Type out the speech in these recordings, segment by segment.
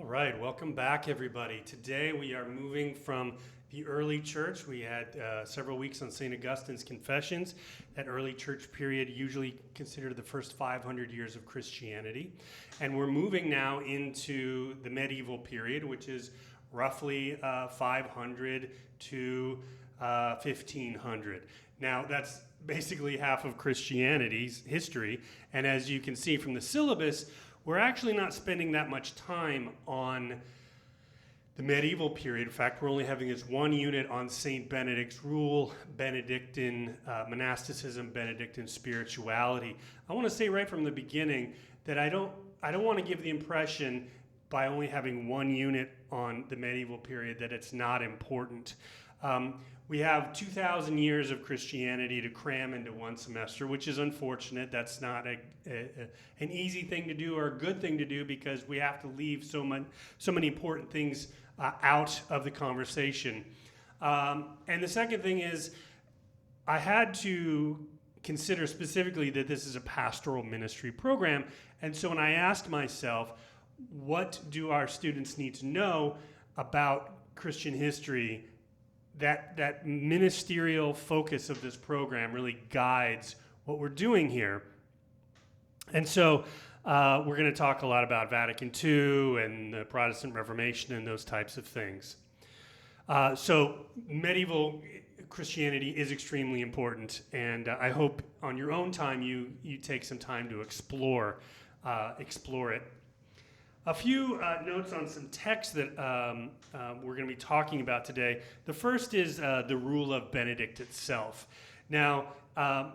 All right, welcome back, everybody. Today we are moving from the early church. We had several weeks on St. Augustine's Confessions. That early church period usually considered the first 500 years of Christianity. And we're moving now into the medieval period, which is roughly 500 to 1500. Now, that's basically half of Christianity's history. And as you can see from the syllabus, we're actually not spending that much time on the medieval period. In fact, we're only having this one unit on St. Benedict's rule, Benedictine monasticism, Benedictine spirituality. I want to say right from the beginning that I don't want to give the impression by only having one unit on the medieval period that it's not important. We have 2,000 years of Christianity to cram into one semester, which is unfortunate. That's not an easy thing to do or a good thing to do because we have to leave so many important things out of the conversation. And the second thing is, I had to consider specifically that this is a pastoral ministry program. And so when I asked myself, what do our students need to know about Christian history, that ministerial focus of this program really guides what we're doing here. And so we're going to talk a lot about Vatican II and the Protestant Reformation and those types of things. So medieval Christianity is extremely important, and I hope on your own time you take some time to explore it. A few notes on some texts that we're going to be talking about today. The first is the Rule of Benedict itself. Now,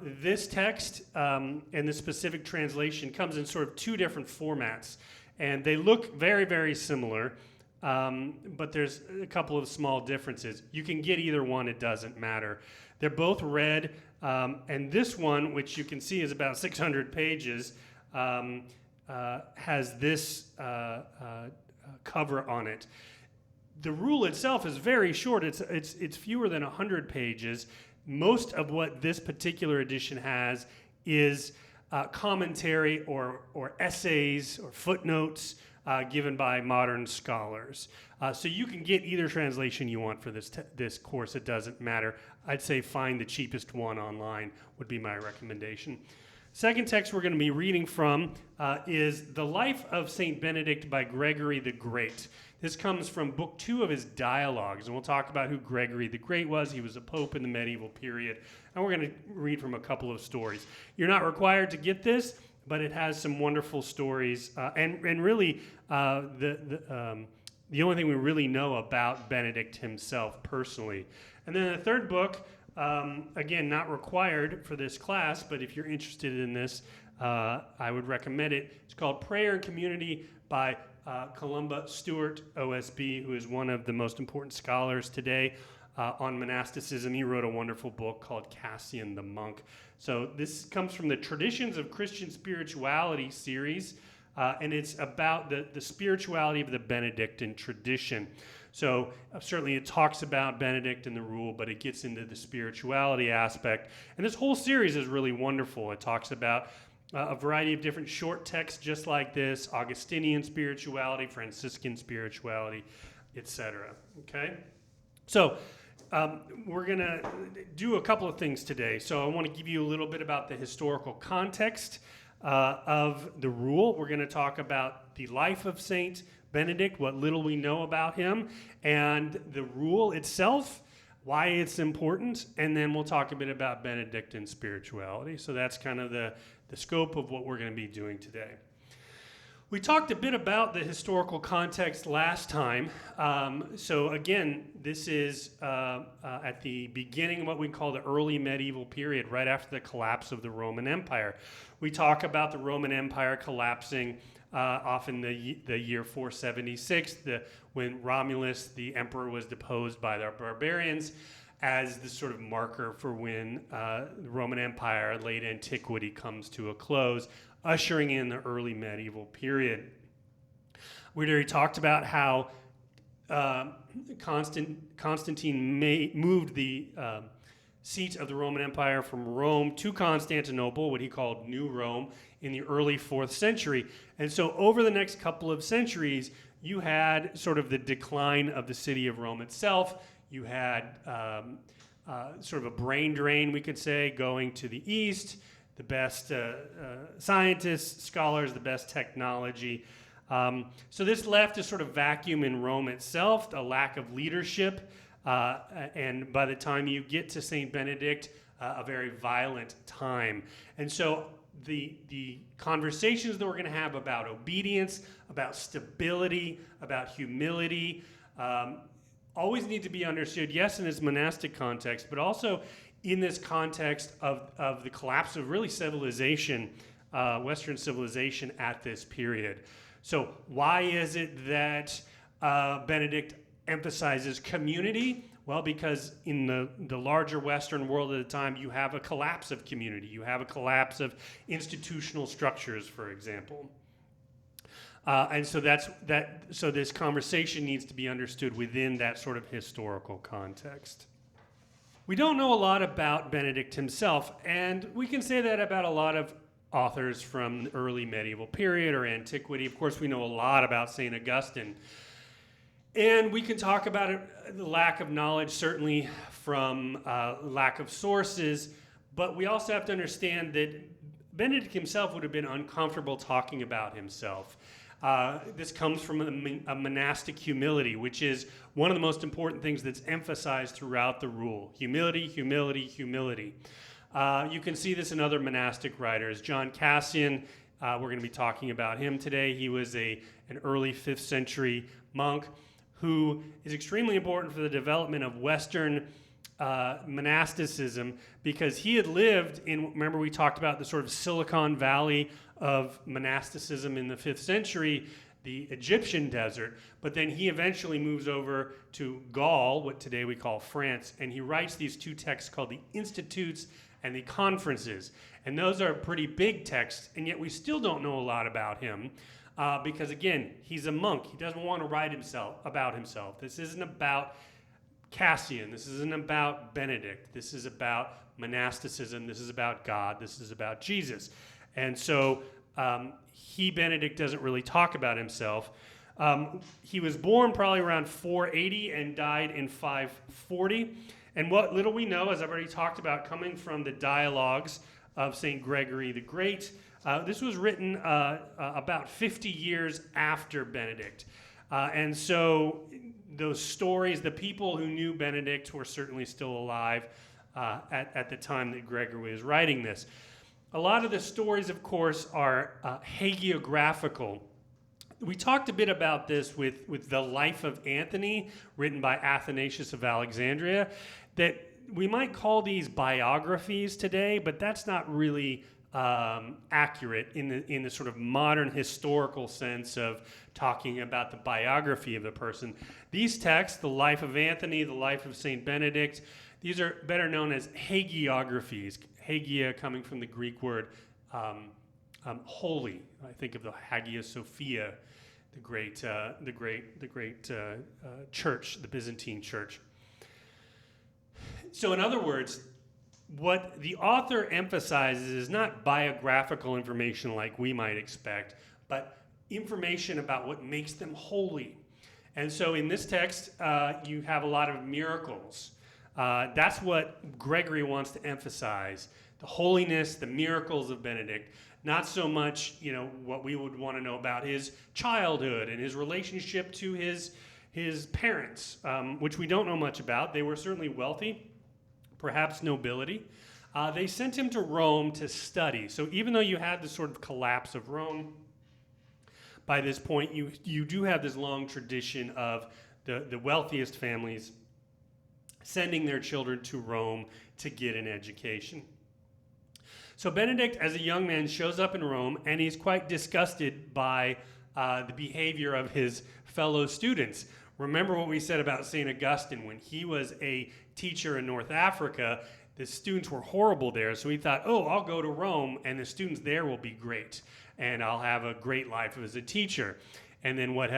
this text and the specific translation comes in sort of two different formats, and they look very, very similar, but there's a couple of small differences. You can get either one, it doesn't matter. They're both read, and this one, which you can see is about 600 pages, has this cover on it. The rule itself is very short. It's fewer than 100 pages. Most of what this particular edition has is commentary or essays or footnotes given by modern scholars. So you can get either translation you want for this course. It doesn't matter. I'd say find the cheapest one online would be my recommendation. Second text we're going to be reading from is The Life of St. Benedict by Gregory the Great. This comes from book 2 of his dialogues, and we'll talk about who Gregory the Great was. He was a pope in the medieval period, and we're going to read from a couple of stories. You're not required to get this, but it has some wonderful stories, and really the only thing we really know about Benedict himself personally. And then the third book, again, not required for this class, but if you're interested in this, I would recommend it. It's called Prayer and Community by Columba Stewart, OSB, who is one of the most important scholars today on monasticism. He wrote a wonderful book called Cassian the Monk. So this comes from the Traditions of Christian Spirituality series, and it's about the spirituality of the Benedictine tradition. So certainly it talks about Benedict and the rule, but it gets into the spirituality aspect. And this whole series is really wonderful. It talks about a variety of different short texts just like this, Augustinian spirituality, Franciscan spirituality, etc. Okay? So we're going to do a couple of things today. So I want to give you a little bit about the historical context of the rule. We're going to talk about the life of Saint Benedict, what little we know about him, and the rule itself, why it's important, and then we'll talk a bit about Benedictine spirituality. So that's kind of the scope of what we're going to be doing today. We talked a bit about the historical context last time. So again, this is at the beginning of what we call the early medieval period, right after the collapse of the Roman Empire. We talk about the Roman Empire collapsing often the year 476, when Romulus, the emperor, was deposed by the barbarians, as the sort of marker for when the Roman Empire, late antiquity, comes to a close, ushering in the early medieval period. We already talked about how Constantine moved the seat of the Roman Empire from Rome to Constantinople, what he called New Rome, in the early 4th century. And so over the next couple of centuries, you had sort of the decline of the city of Rome itself. You had sort of a brain drain, we could say, going to the east, the best scientists, scholars, the best technology. So this left a sort of vacuum in Rome itself, a lack of leadership, and by the time you get to St. Benedict, a very violent time. And so the conversations that we're going to have about obedience, about stability, about humility, always need to be understood, yes, in this monastic context, but also in this context of the collapse of really civilization, Western civilization at this period. So why is it that Benedict emphasizes community? Well, because in the larger Western world at the time, you have a collapse of community. You have a collapse of institutional structures, for example. And so so this conversation needs to be understood within that sort of historical context. We don't know a lot about Benedict himself, and we can say that about a lot of authors from the early medieval period or antiquity. Of course, we know a lot about St. Augustine. And we can talk about it, the lack of knowledge, certainly from lack of sources, but we also have to understand that Benedict himself would have been uncomfortable talking about himself. This comes from a monastic humility, which is one of the most important things that's emphasized throughout the rule. Humility, humility, humility. You can see this in other monastic writers. John Cassian, we're going to be talking about him today. He was an early 5th century monk who is extremely important for the development of Western monasticism, because he had lived in, remember we talked about the sort of Silicon Valley of monasticism in the 5th century, the Egyptian desert, but then he eventually moves over to Gaul, what today we call France, and he writes these 2 texts called the Institutes and the Conferences. And those are pretty big texts, and yet we still don't know a lot about him. Because again, he's a monk. He doesn't want to write about himself. This isn't about Cassian. This isn't about Benedict. This is about monasticism. This is about God. This is about Jesus. And so Benedict doesn't really talk about himself. He was born probably around 480 and died in 540. And what little we know, as I've already talked about, coming from the dialogues of St. Gregory the Great, this was written about 50 years after Benedict. And so those stories, the people who knew Benedict were certainly still alive at the time that Gregory was writing this. A lot of the stories, of course, are hagiographical. We talked a bit about this with The Life of Anthony, written by Athanasius of Alexandria, that we might call these biographies today, but that's not really accurate in the sort of modern historical sense of talking about the biography of the person. These texts, the Life of Anthony, the Life of St. Benedict, these are better known as hagiographies. Hagia coming from the Greek word holy. I think of the Hagia Sophia, the great church, the Byzantine church. So in other words, what the author emphasizes is not biographical information like we might expect, but information about what makes them holy. And so in this text, you have a lot of miracles. That's what Gregory wants to emphasize, the holiness, the miracles of Benedict. Not so much, what we would want to know about his childhood and his relationship to his parents, which we don't know much about. They were certainly wealthy, perhaps nobility. They sent him to Rome to study. So even though you had this sort of collapse of Rome, by this point you do have this long tradition of the wealthiest families sending their children to Rome to get an education. So Benedict, as a young man, shows up in Rome, and he's quite disgusted by the behavior of his fellow students. Remember what we said about St. Augustine. When he was a teacher in North Africa, the students were horrible there, so he thought, I'll go to Rome, and the students there will be great, and I'll have a great life as a teacher. And then what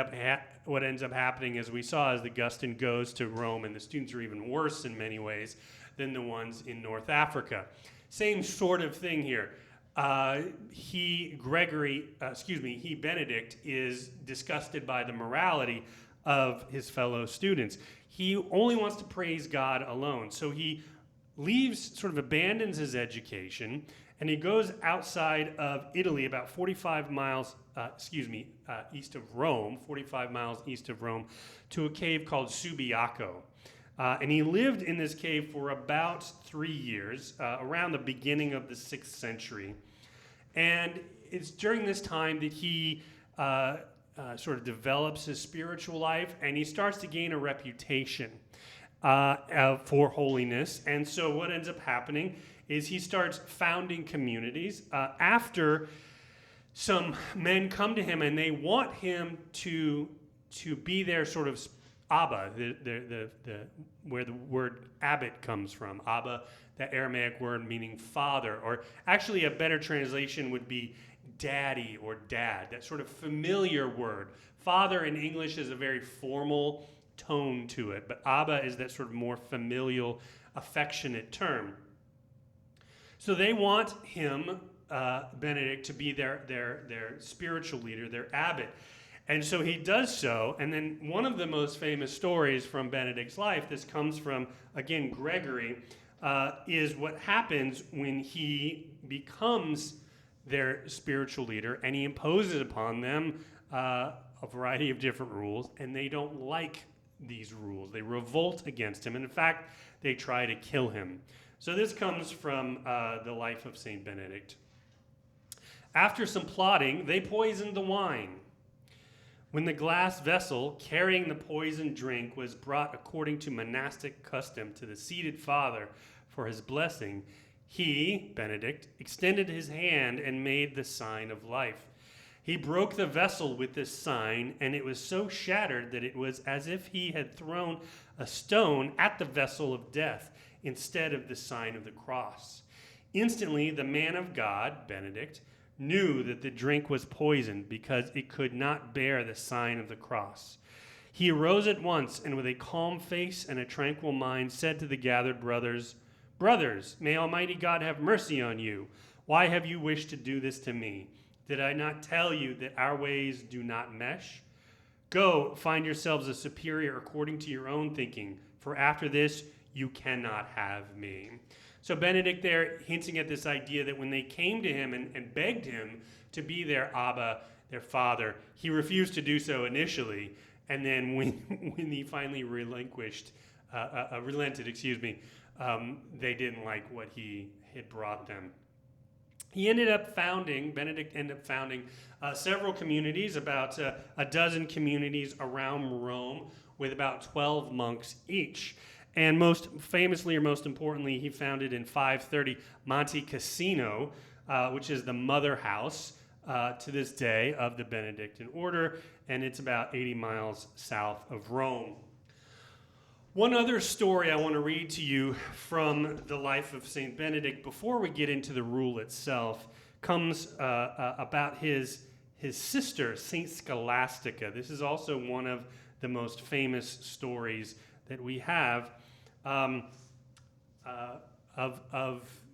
ends up happening, as we saw, is Augustine goes to Rome, and the students are even worse in many ways than the ones in North Africa. Same sort of thing here. Benedict, is disgusted by the morality of his fellow students. He only wants to praise God alone. So he abandons his education, and he goes outside of Italy, about 45 miles east of Rome, 45 miles east of Rome, to a cave called Subiaco. And he lived in this cave for about 3 years, around the beginning of the 6th century. And it's during this time that he sort of develops his spiritual life, and he starts to gain a reputation for holiness. And so what ends up happening is he starts founding communities after some men come to him and they want him to be their sort of Abba, where the word abbot comes from. Abba, that Aramaic word meaning father, or actually a better translation would be daddy or dad, that sort of familiar word. Father in English is a very formal tone to it, but Abba is that sort of more familial, affectionate term. So they want him, Benedict, to be their spiritual leader, their abbot. And so he does so, and then one of the most famous stories from Benedict's life, this comes from, again, Gregory, is what happens when he becomes their spiritual leader, and he imposes upon them a variety of different rules, and they don't like these rules. They revolt against him, and in fact, they try to kill him. So this comes from the life of St. Benedict. After some plotting, they poisoned the wine. When the glass vessel carrying the poisoned drink was brought according to monastic custom to the seated father for his blessing, he, Benedict, extended his hand and made the sign of life. He broke the vessel with this sign, and it was so shattered that it was as if he had thrown a stone at the vessel of death instead of the sign of the cross. Instantly, the man of God, Benedict, knew that the drink was poisoned because it could not bear the sign of the cross. He arose at once and with a calm face and a tranquil mind said to the gathered brothers, "Brothers, may Almighty God have mercy on you. Why have you wished to do this to me? Did I not tell you that our ways do not mesh? Go, find yourselves a superior according to your own thinking, for after this you cannot have me." So Benedict there hinting at this idea that when they came to him and begged him to be their Abba, their father, he refused to do so initially. And then when he finally relented, they didn't like what he had brought them. Benedict ended up founding several communities, about a dozen communities around Rome with about 12 monks each. And most famously, or most importantly, he founded in 530 Monte Cassino, which is the mother house to this day of the Benedictine order, and it's about 80 miles south of Rome. One other story I want to read to you from the life of St. Benedict before we get into the rule itself comes about his sister, St. Scholastica. This is also one of the most famous stories that we have of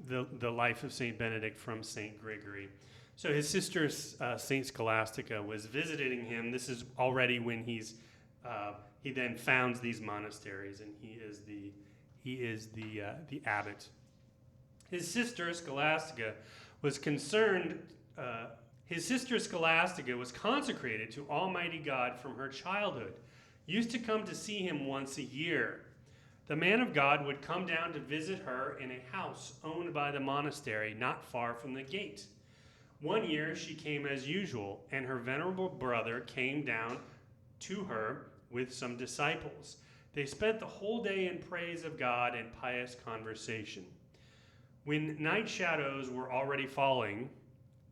the life of St. Benedict from St. Gregory. So his sister, St. Scholastica, was visiting him. This is already when he then founds these monasteries, and he is the abbot. His sister Scholastica was consecrated to Almighty God from her childhood. Used to come to see him once a year. The man of God would come down to visit her in a house owned by the monastery not far from the gate. One year she came as usual, and her venerable brother came down to her with some disciples. They spent the whole day in praise of God and pious conversation. When night shadows were already falling,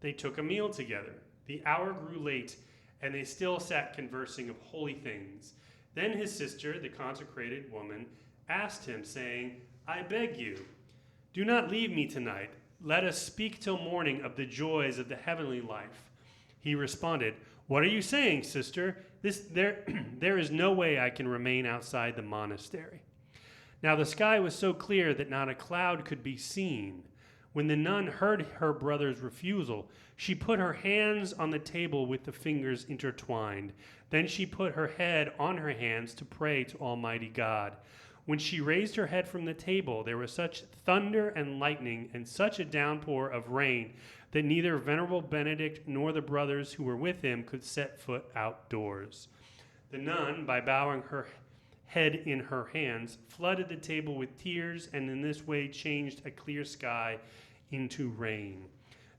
they took a meal together. The hour grew late, and they still sat conversing of holy things. Then his sister, the consecrated woman, asked him, saying, "I beg you, do not leave me tonight. Let us speak till morning of the joys of the heavenly life." He responded, "What are you saying, sister? There is no way I can remain outside the monastery." Now the sky was so clear that not a cloud could be seen. When the nun heard her brother's refusal, she put her hands on the table with the fingers intertwined. Then she put her head on her hands to pray to Almighty God. When she raised her head from the table, there was such thunder and lightning and such a downpour of rain that neither Venerable Benedict nor the brothers who were with him could set foot outdoors. The nun, by bowing her head in her hands, flooded the table with tears, and in this way changed a clear sky into rain.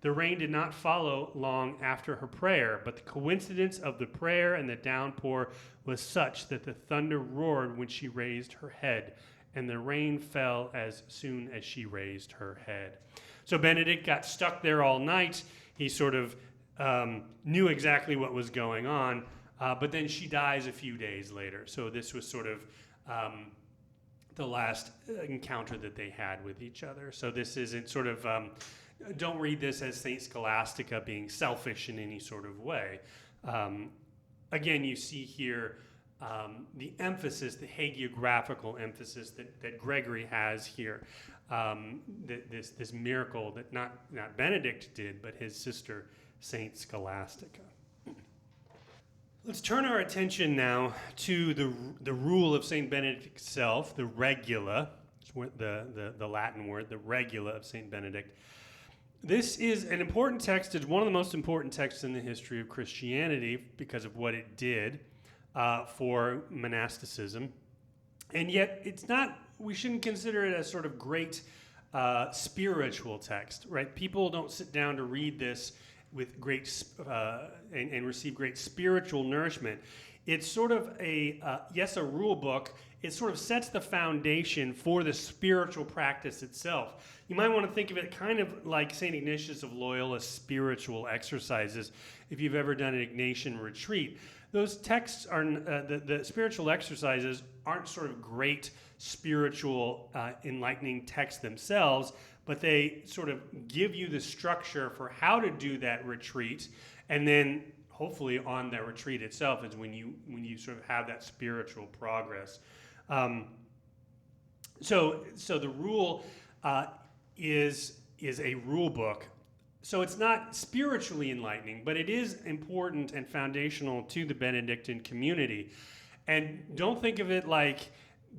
The rain did not follow long after her prayer, but the coincidence of the prayer and the downpour was such that the thunder roared when she raised her head, and the rain fell as soon as she raised her head. So Benedict got stuck there all night. He sort of knew exactly what was going on, but then she dies a few days later. So this was sort of the last encounter that they had with each other. So this isn't sort of, don't read this as Saint Scholastica being selfish in any sort of way. Again, you see here the emphasis, the hagiographical emphasis that Gregory has here. This miracle that not Benedict did, but his sister, Saint Scholastica. Let's turn our attention now to the rule of Saint Benedict itself, the regula, the Latin word, the regula of Saint Benedict. This is an important text. It's one of the most important texts in the history of Christianity because of what it did for monasticism. And yet it's not, we shouldn't consider it a sort of great spiritual text, right? People don't sit down to read this with great and receive great spiritual nourishment. It's sort of a rule book. It sort of sets the foundation for the spiritual practice itself. You might want to think of it kind of like St. Ignatius of Loyola's spiritual exercises, if you've ever done an Ignatian retreat. Those texts are, the spiritual exercises aren't sort of great spiritual enlightening texts themselves, but they sort of give you the structure for how to do that retreat, and then hopefully on that retreat itself is when you sort of have that spiritual progress. So the rule is a rule book. So it's not spiritually enlightening, but it is important and foundational to the Benedictine community. And don't think of it like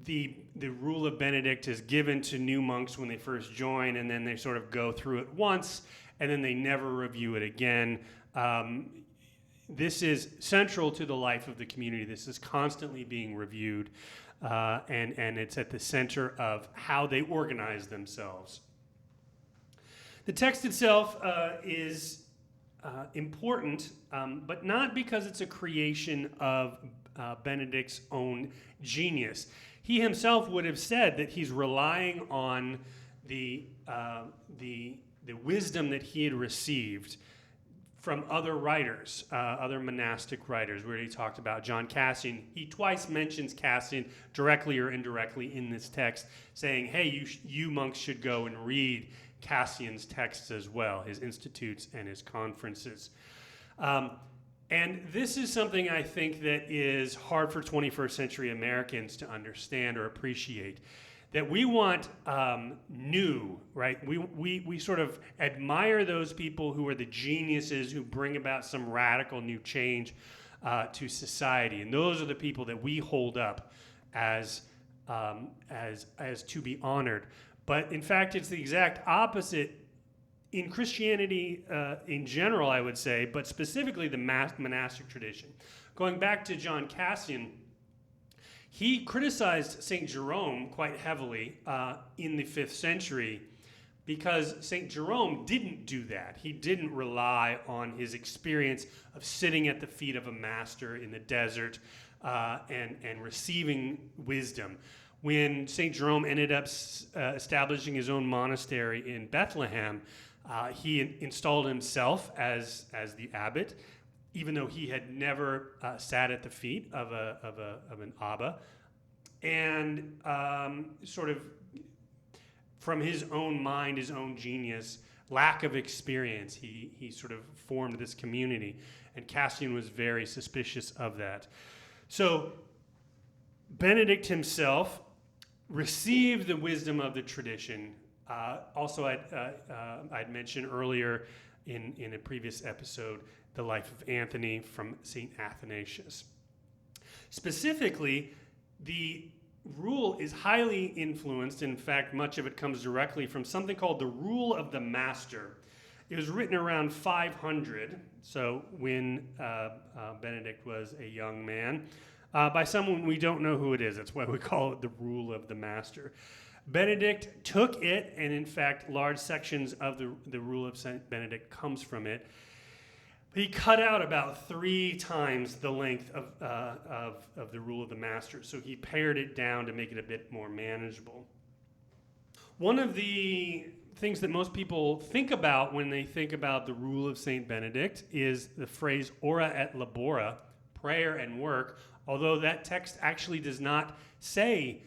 the rule of Benedict is given to new monks when they first join, and then they sort of go through it once, and then they never review it again. This is central to the life of the community. This is constantly being reviewed, and it's at the center of how they organize themselves. The text itself is important, but not because it's a creation of Benedict's own genius. He himself would have said that he's relying on the wisdom that he had received from other writers, other monastic writers. We already talked about John Cassian. He twice mentions Cassian directly or indirectly in this text, saying, hey, you monks should go and read Cassian's texts as well, his institutes and his conferences. And this is something I think that is hard for 21st century Americans to understand or appreciate. That we want new, right? We sort of admire those people who are the geniuses who bring about some radical new change to society. And those are the people that we hold up as to be honored. But in fact, it's the exact opposite in Christianity in general, I would say, but specifically the monastic tradition. Going back to John Cassian, he criticized St. Jerome quite heavily in the 5th century because St. Jerome didn't do that. He didn't rely on his experience of sitting at the feet of a master in the desert and receiving wisdom. When St. Jerome ended up establishing his own monastery in Bethlehem, he installed himself as the abbot, even though he had never sat at the feet of an Abba, and sort of from his own mind, his own genius, lack of experience, he sort of formed this community, and Cassian was very suspicious of that. So Benedict himself receive the wisdom of the tradition. Also, I'd mentioned earlier in a previous episode the life of Anthony from St. Athanasius. Specifically, the rule is highly influenced. In fact, much of it comes directly from something called the Rule of the Master. It was written around 500, so when Benedict was a young man, by someone we don't know who it is. That's why we call it the Rule of the Master. Benedict took it, and in fact, large sections of the Rule of St. Benedict comes from it. He cut out about 3 times the length of the Rule of the Master, so he pared it down to make it a bit more manageable. One of the things that most people think about when they think about the Rule of St. Benedict is the phrase ora et labora, prayer and work, although that text actually does not say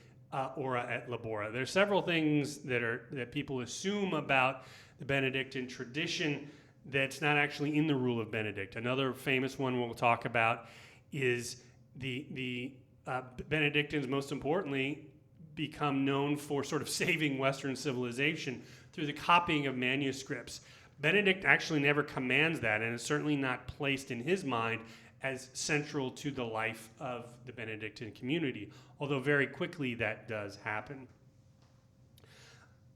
ora et labora. There are several things that people assume about the Benedictine tradition that's not actually in the Rule of Benedict. Another famous one we'll talk about is the Benedictines, most importantly, become known for sort of saving Western civilization through the copying of manuscripts. Benedict actually never commands that, and it's certainly not placed in his mind as central to the life of the Benedictine community, although very quickly that does happen.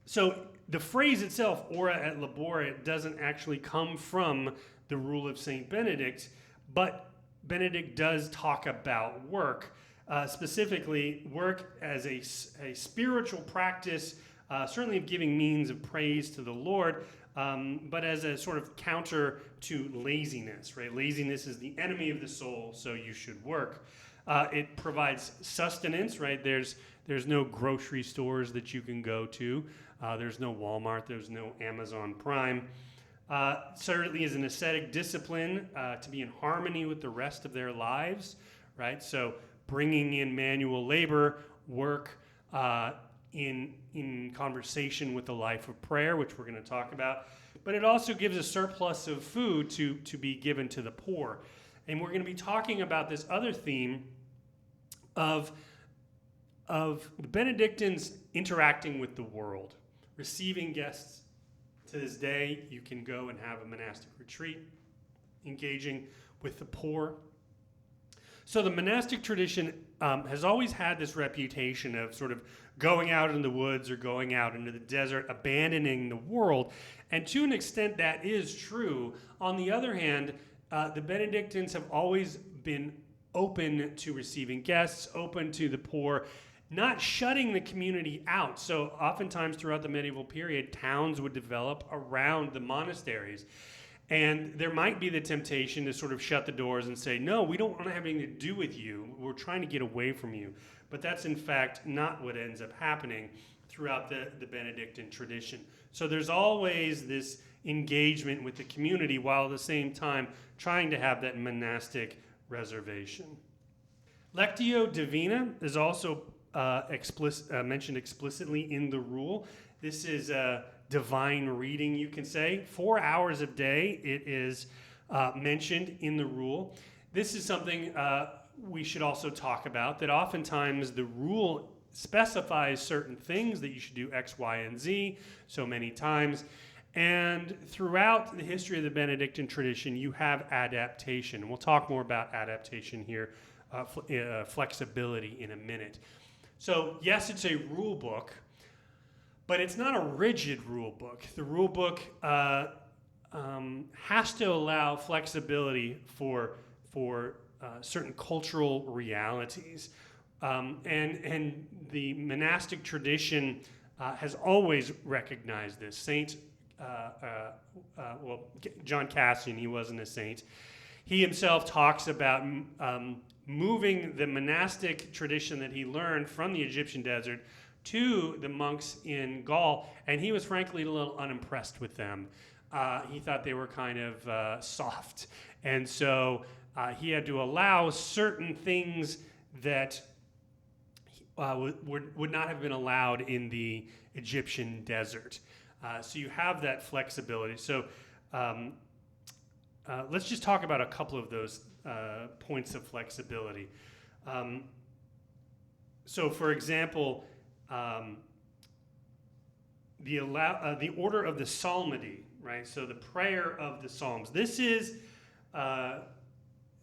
So the phrase itself, ora et labora, doesn't actually come from the Rule of St. Benedict, but Benedict does talk about work, specifically work as a spiritual practice, certainly of giving means of praise to the Lord, but as a sort of counter to laziness, right? Laziness is the enemy of the soul, so you should work. It provides sustenance, right? There's no grocery stores that you can go to. There's no Walmart. There's no Amazon Prime. Certainly is an ascetic discipline to be in harmony with the rest of their lives, right? So bringing in manual labor, work, in conversation with the life of prayer, which we're going to talk about. But it also gives a surplus of food to be given to the poor. And we're going to be talking about this other theme of the Benedictines interacting with the world, receiving guests. To this day, you can go and have a monastic retreat, engaging with the poor. So the monastic tradition has always had this reputation of sort of going out in the woods or going out into the desert, abandoning the world. And to an extent, that is true. On the other hand, the Benedictines have always been open to receiving guests, open to the poor, not shutting the community out. So oftentimes throughout the medieval period, towns would develop around the monasteries. And there might be the temptation to sort of shut the doors and say, no, we don't want to have anything to do with you. We're trying to get away from you. But that's in fact not what ends up happening throughout the Benedictine tradition. So there's always this engagement with the community while at the same time trying to have that monastic reservation. Lectio Divina is also mentioned explicitly in the rule. This is divine reading, you can say. 4 hours a day, it is mentioned in the rule. This is something we should also talk about, that oftentimes the rule specifies certain things that you should do X, Y, and Z so many times. And throughout the history of the Benedictine tradition, you have adaptation. And we'll talk more about adaptation here, flexibility in a minute. So yes, it's a rule book, but it's not a rigid rule book. The rule book has to allow flexibility for certain cultural realities. And the monastic tradition has always recognized this. John Cassian, he wasn't a saint. He himself talks about moving the monastic tradition that he learned from the Egyptian desert to the monks in Gaul, and he was frankly a little unimpressed with them. He thought they were kind of soft, and so he had to allow certain things that would not have been allowed in the Egyptian desert. So you have that flexibility. So let's just talk about a couple of those points of flexibility. So for example, the order of the psalmody, right? So the prayer of the Psalms. This is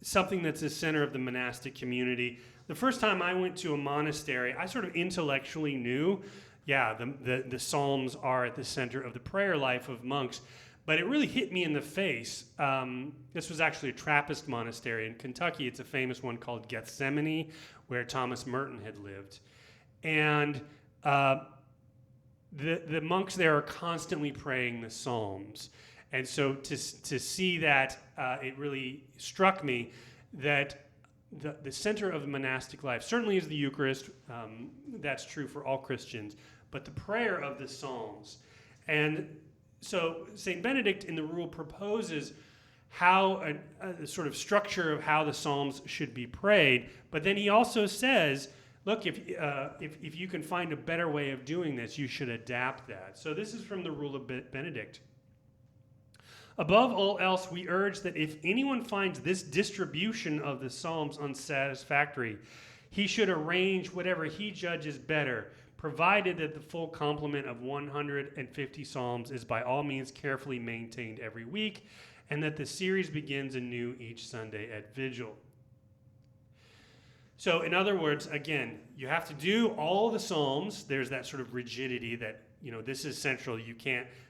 something that's the center of the monastic community. The first time I went to a monastery, I sort of intellectually knew, the Psalms are at the center of the prayer life of monks. But it really hit me in the face. This was actually a Trappist monastery in Kentucky. It's a famous one called Gethsemane, where Thomas Merton had lived. And the monks there are constantly praying the Psalms. And so to see that, it really struck me that the center of the monastic life certainly is the Eucharist. That's true for all Christians. But the prayer of the Psalms. And so St. Benedict in the Rule proposes how a sort of structure of how the Psalms should be prayed, but then he also says, look, if you can find a better way of doing this, you should adapt that. So this is from the Rule of Benedict. Above all else, we urge that if anyone finds this distribution of the Psalms unsatisfactory, he should arrange whatever he judges better, provided that the full complement of 150 psalms is by all means carefully maintained every week, and that the series begins anew each Sunday at Vigil. So in other words, again, you have to do all the psalms. There's that sort of rigidity that, this is central.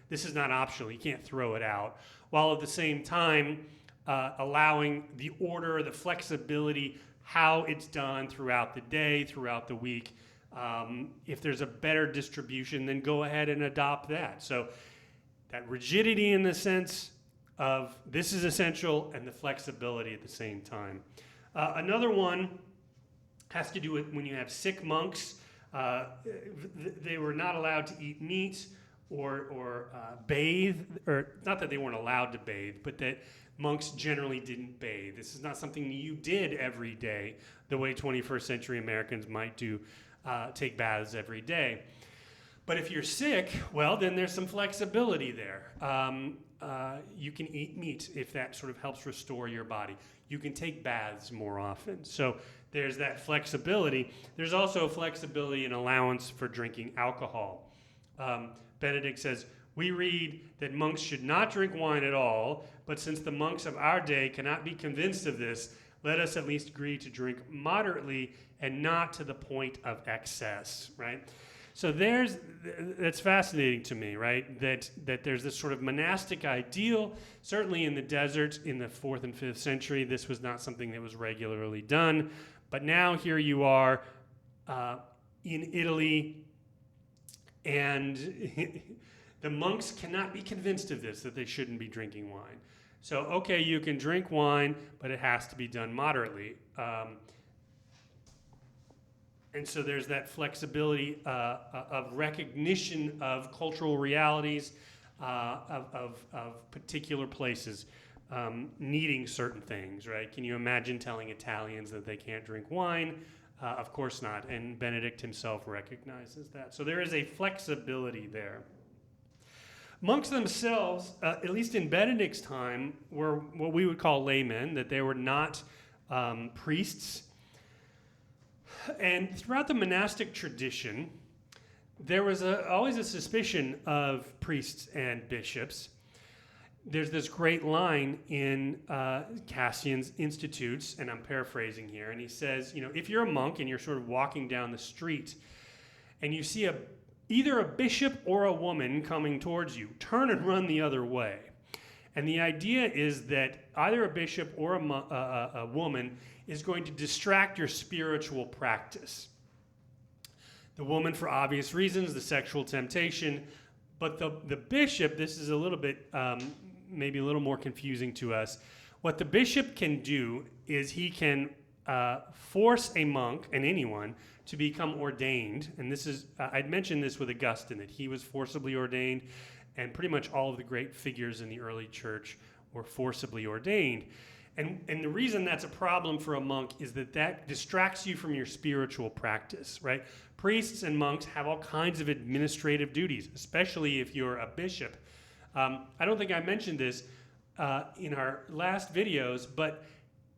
This is not optional. You can't throw it out. While at the same time, allowing the order, the flexibility, how it's done throughout the day, throughout the week. If there's a better distribution, then go ahead and adopt that. So that rigidity in the sense of this is essential and the flexibility at the same time. Another one has to do with when you have sick monks. They were not allowed to eat meat or bathe, or not that they weren't allowed to bathe, but that monks generally didn't bathe. This is not something you did every day the way 21st century Americans might do. Take baths every day. But if you're sick, well, then there's some flexibility there. You can eat meat if that sort of helps restore your body. You can take baths more often. So there's that flexibility. There's also flexibility and allowance for drinking alcohol. Benedict says, we read that monks should not drink wine at all, but since the monks of our day cannot be convinced of this, let us at least agree to drink moderately and not to the point of excess, right? So that's fascinating to me, right? That there's this sort of monastic ideal. Certainly in the desert in the 4th and 5th century, this was not something that was regularly done. But now here you are in Italy, and the monks cannot be convinced of this, that they shouldn't be drinking wine. So, okay, you can drink wine, but it has to be done moderately. And so there's that flexibility of recognition of cultural realities, of particular places needing certain things, right? Can you imagine telling Italians that they can't drink wine? Of course not, and Benedict himself recognizes that. So there is a flexibility there. Monks themselves, at least in Benedict's time, were what we would call laymen, that they were not priests. And throughout the monastic tradition, there was always a suspicion of priests and bishops. There's this great line in Cassian's Institutes, and I'm paraphrasing here, and he says, if you're a monk and you're sort of walking down the street and you see either a bishop or a woman coming towards you, turn and run the other way. And the idea is that either a bishop or a woman is going to distract your spiritual practice. The woman for obvious reasons, the sexual temptation, but the bishop, this is a little bit, maybe a little more confusing to us. What the bishop can do is he can force a monk, and anyone, to become ordained. And this is, I'd mentioned this with Augustine, that he was forcibly ordained, and pretty much all of the great figures in the early church were forcibly ordained. And the reason that's a problem for a monk is that distracts you from your spiritual practice, right? Priests and monks have all kinds of administrative duties, especially if you're a bishop. I don't think I mentioned this in our last videos, but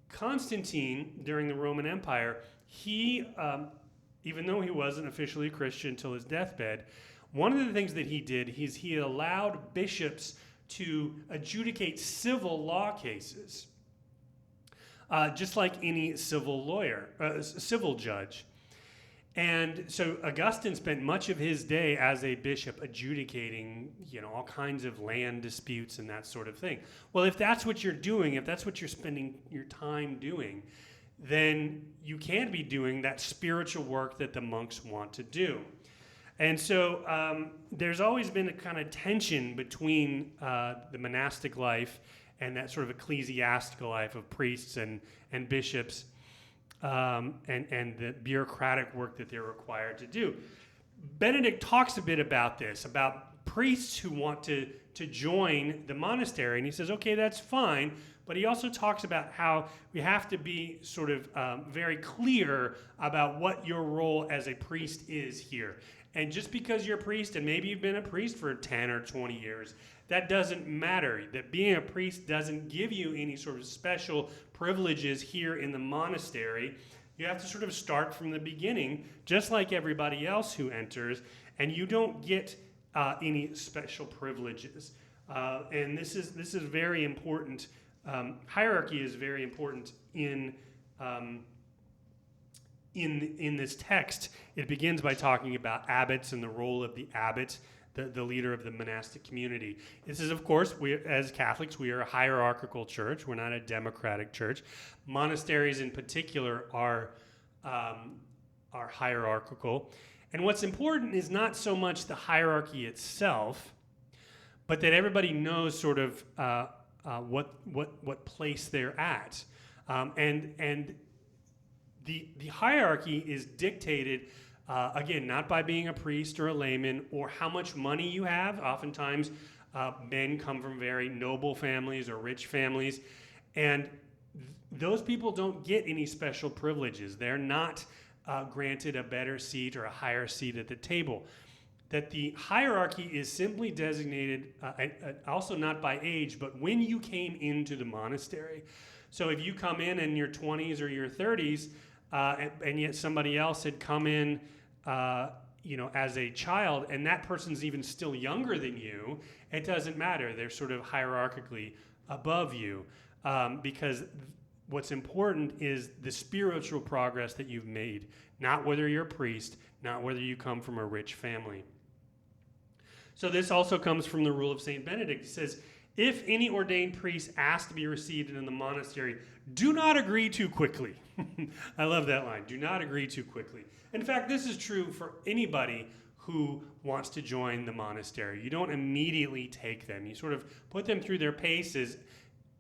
Constantine, during the Roman Empire, he even though he wasn't officially a Christian until his deathbed, one of the things that he did is he allowed bishops to adjudicate civil law cases, just like any civil judge. And so Augustine spent much of his day as a bishop adjudicating, all kinds of land disputes and that sort of thing. Well, if that's what you're doing, if that's what you're spending your time doing, then you can't be doing that spiritual work that the monks want to do. And so there's always been a kind of tension between the monastic life and that sort of ecclesiastical life of priests and bishops. And the bureaucratic work that they're required to do. Benedict talks a bit about this, about priests who want to join the monastery, and he says, okay, that's fine, but he also talks about how we have to be sort of very clear about what your role as a priest is here. And just because you're a priest, and maybe you've been a priest for 10 or 20 years, that doesn't matter. That being a priest doesn't give you any sort of special privileges here in the monastery. You have to sort of start from the beginning, just like everybody else who enters, and you don't get any special privileges. And this is very important. Hierarchy is very important in this text. It begins by talking about abbots and the role of the abbot, the leader of the monastic community. This is, of course, we as Catholics, we are a hierarchical church. We're not a democratic church. Monasteries in particular are hierarchical. And what's important is not so much the hierarchy itself, but that everybody knows sort of what place they're at. And the hierarchy is dictated, again, not by being a priest or a layman or how much money you have. Oftentimes, men come from very noble families or rich families, and those people don't get any special privileges. They're not granted a better seat or a higher seat at the table. That the hierarchy is simply designated, also not by age, but when you came into the monastery. So if you come in your 20s or your 30s, and yet somebody else had come in, as a child, and that person's even still younger than you, it doesn't matter. They're sort of hierarchically above you, because what's important is the spiritual progress that you've made, not whether you're a priest, not whether you come from a rich family. So this also comes from the rule of St. Benedict. It says, if any ordained priest asks to be received in the monastery, do not agree too quickly. I love that line. Do not agree too quickly. In fact, this is true for anybody who wants to join the monastery. You don't immediately take them. You sort of put them through their paces,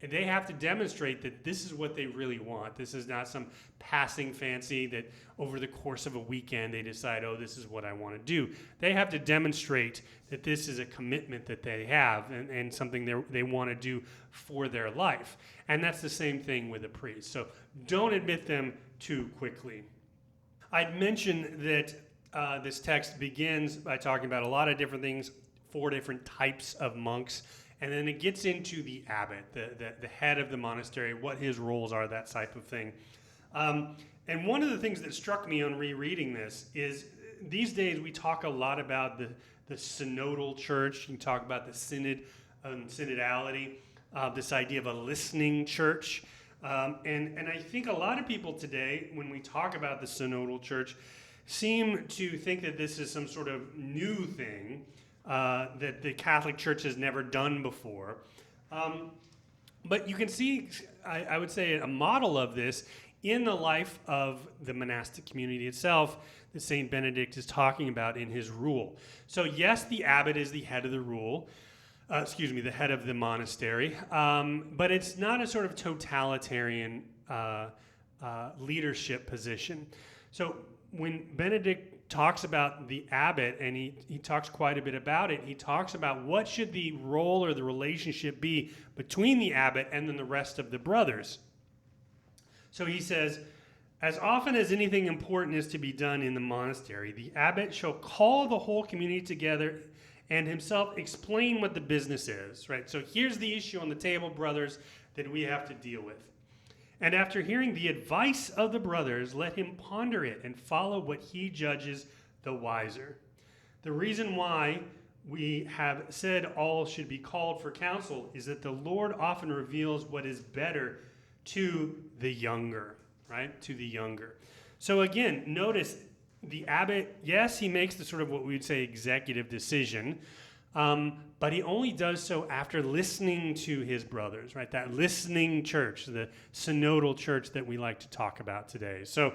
and they have to demonstrate that this is what they really want. This is not some passing fancy that over the course of a weekend they decide, oh, this is what I want to do. They have to demonstrate that this is a commitment that they have and something they want to do for their life. And that's the same thing with a priest. So don't admit them too quickly. I'd mentioned that this text begins by talking about a lot of different things, 4 different types of monks. And then it gets into the abbot, the head of the monastery, what his roles are, that type of thing. And one of the things that struck me on rereading this is these days we talk a lot about the synodal church. You talk about the synod, synodality, this idea of a listening church. And I think a lot of people today, when we talk about the synodal church, seem to think that this is some sort of new thing that the Catholic Church has never done before. But you can see, I would say, a model of this in the life of the monastic community itself that St. Benedict is talking about in his rule. So yes, the abbot is the head of the rule, the head of the monastery, but it's not a sort of totalitarian leadership position. So when Benedict talks about the abbot, and he talks quite a bit about it, he talks about what should the role or the relationship be between the abbot and then the rest of the brothers. So he says, as often as anything important is to be done in the monastery, the abbot shall call the whole community together and himself explain what the business is, right? So here's the issue on the table, brothers, that we have to deal with. And after hearing the advice of the brothers, let him ponder it and follow what he judges the wiser. The reason why we have said all should be called for counsel is that the Lord often reveals what is better to the younger, right? To the younger. So again, notice the abbot, yes, he makes the sort of what we would say executive decision, but he only does so after listening to his brothers, right? That listening church, the synodal church that we like to talk about today. So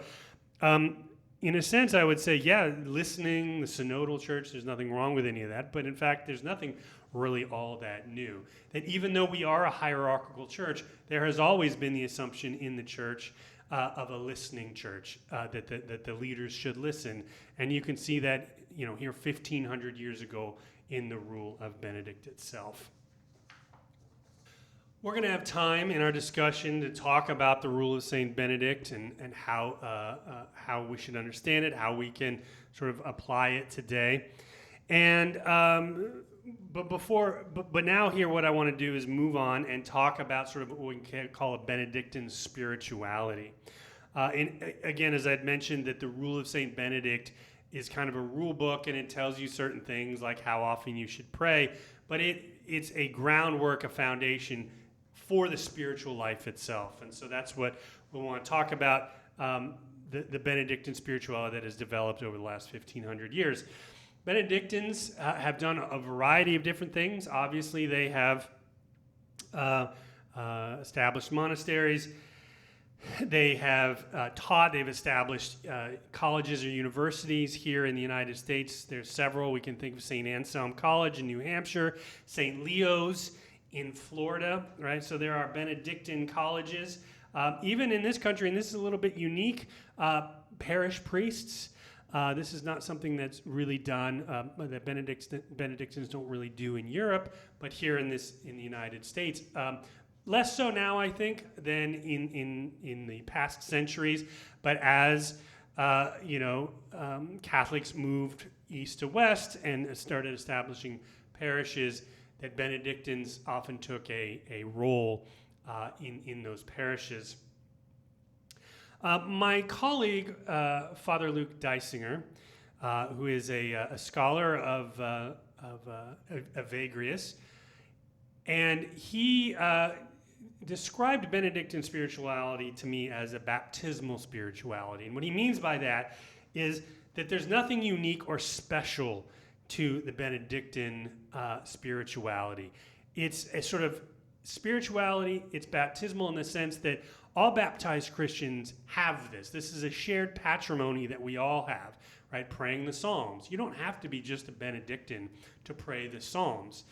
in a sense, I would say, yeah, listening, the synodal church, there's nothing wrong with any of that. But in fact, there's nothing really all that new. That even though we are a hierarchical church, there has always been the assumption in the church of a listening church, that the leaders should listen. And you can see that, here 1,500 years ago in the rule of Benedict itself. We're going to have time in our discussion to talk about the rule of St. Benedict and how we should understand it, how we can sort of apply it today. And but now here what I want to do is move on and talk about sort of what we can call a Benedictine spirituality. And again, as I'd mentioned, that the rule of St. Benedict is kind of a rule book, and it tells you certain things like how often you should pray, but it's a groundwork, a foundation for the spiritual life itself. And so that's what we want to talk about, the Benedictine spirituality that has developed over the last 1,500 years. Benedictines have done a variety of different things. Obviously, they have established monasteries. They have they've established colleges or universities here in the United States. There's several. We can think of St. Anselm College in New Hampshire, St. Leo's in Florida, right? So there are Benedictine colleges. Even in this country, and this is a little bit unique, parish priests. This is not something that's really done, that Benedictines don't really do in Europe, but here in the United States. Less so now, I think, than in the past centuries. But as Catholics moved east to west and started establishing parishes, that Benedictines often took a role in those parishes. My colleague, Father Luke Deisinger, who is a scholar of Evagrius, and he described Benedictine spirituality to me as a baptismal spirituality. And what he means by that is that there's nothing unique or special to the Benedictine spirituality. It's a sort of spirituality, it's baptismal in the sense that all baptized Christians have this. This is a shared patrimony that we all have, right? Praying the Psalms. You don't have to be just a Benedictine to pray the Psalms,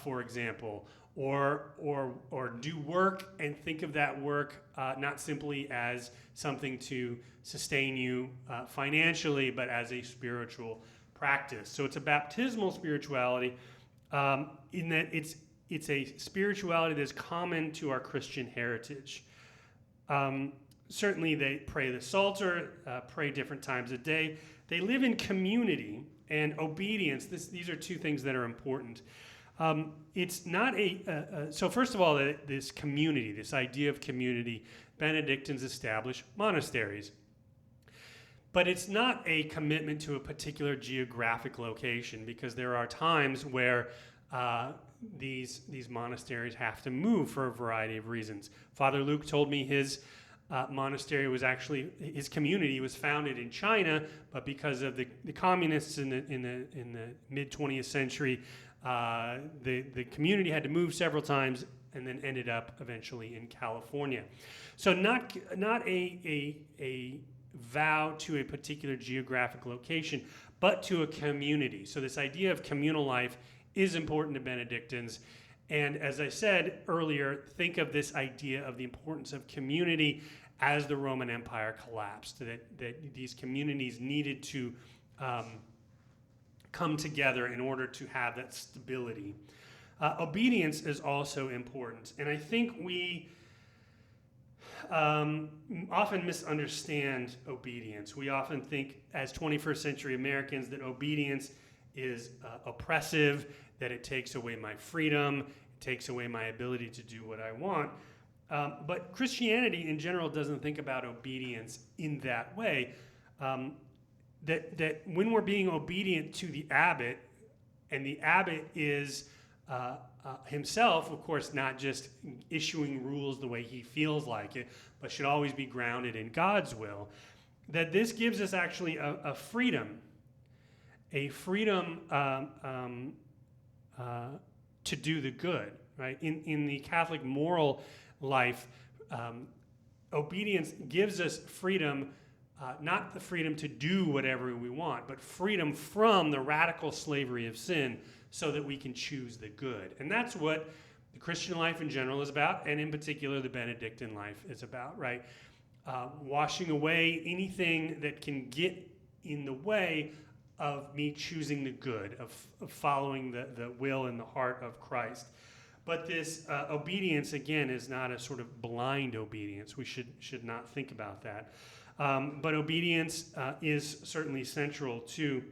for example, or do work and think of that work not simply as something to sustain you financially, but as a spiritual practice. So it's a baptismal spirituality in that it's a spirituality that's common to our Christian heritage. Certainly they pray the Psalter, pray different times a day. They live in community and obedience. These are two things that are important. It's not so first of all, this community, this idea of community, Benedictines establish monasteries. But it's not a commitment to a particular geographic location, because there are times where these monasteries have to move for a variety of reasons. Father Luke told me his monastery was actually, his community was founded in China, but because of the communists in the mid 20th century, the community had to move several times and then ended up eventually in California. So not a vow to a particular geographic location, but to a community. So this idea of communal life is important to Benedictines. And as I said earlier, think of this idea of the importance of community as the Roman Empire collapsed, that these communities needed to come together in order to have that stability. Obedience is also important. And I think we often misunderstand obedience. We often think as 21st century Americans that obedience is oppressive, that it takes away my freedom, it takes away my ability to do what I want. But Christianity in general doesn't think about obedience in that way. That when we're being obedient to the abbot, and the abbot is himself, of course, not just issuing rules the way he feels like it, but should always be grounded in God's will, that this gives us actually a freedom to do the good, right? In the Catholic moral life, obedience gives us freedom, not the freedom to do whatever we want, but freedom from the radical slavery of sin so that we can choose the good. And that's what the Christian life in general is about, and in particular the Benedictine life is about, right? Washing away anything that can get in the way of me choosing the good, of following the will and the heart of Christ. But this obedience, again, is not a sort of blind obedience. We should not think about that. But obedience is certainly central to